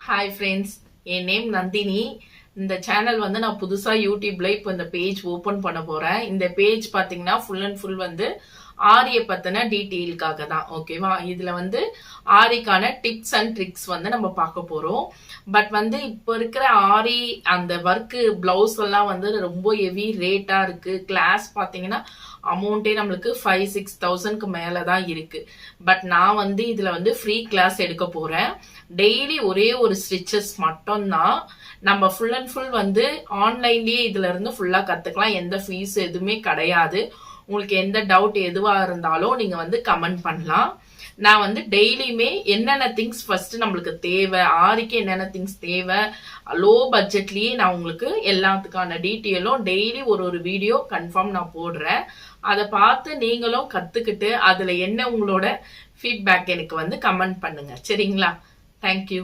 Hi friends, என் name Nandini. இந்த channel நான் புதுசா யூடியூப்ல இப்போ இந்த பேஜ் ஓபன் பண்ண போறேன். இந்த பேஜ் பாத்தீங்கன்னா ஃபுல் அண்ட் ஃபுல் ஆரிய பத்தின டீட்டெயிலுக்காக தான். ஓகேவா? இதுல ஆரிக்கான டிப்ஸ் அண்ட் ட்ரிக்ஸ் நம்ம பார்க்க போறோம். பட் இப்போ இருக்கிற ஆரி அந்த ஒர்க்கு பிளவுஸ் எல்லாம் ரொம்ப ஹெவி ரேட்டா இருக்கு. கிளாஸ் பாத்தீங்கன்னா அமௌண்டே நம்மளுக்கு 5-6,000க்கு மேலதான் இருக்கு. பட் நான் இதுல ஃப்ரீ கிளாஸ் எடுக்க போறேன். டெய்லி ஒரே ஒரு ஸ்டிச்சஸ் மட்டும் தான். நம்ம ஃபுல் அண்ட் ஃபுல் ஆன்லைன்லயே இதுல இருந்து ஃபுல்லா கத்துக்கலாம். எந்த ஃபீஸ் எதுவுமே கிடையாது. உங்களுக்கு எந்த டவுட் எதுவா இருந்தாலும் நீங்க கமெண்ட் பண்ணலாம். நான் டெய்லியுமே என்னென்ன திங்ஸ் ஃபர்ஸ்ட் நம்மளுக்கு தேவை, ஆரிக்கு என்னென்ன திங்ஸ் தேவை, லோ பட்ஜெட்லயே நான் உங்களுக்கு எல்லாத்துக்கான டீட்டெயிலும் டெய்லி ஒரு வீடியோ கன்ஃபார்ம் நான் போடுறேன். அதை பார்த்து நீங்களும் கத்துக்கிட்டு அதுல என்ன உங்களோட ஃபீட்பேக் எனக்கு கமெண்ட் பண்ணுங்க. சரிங்களா? தேங்க்யூ.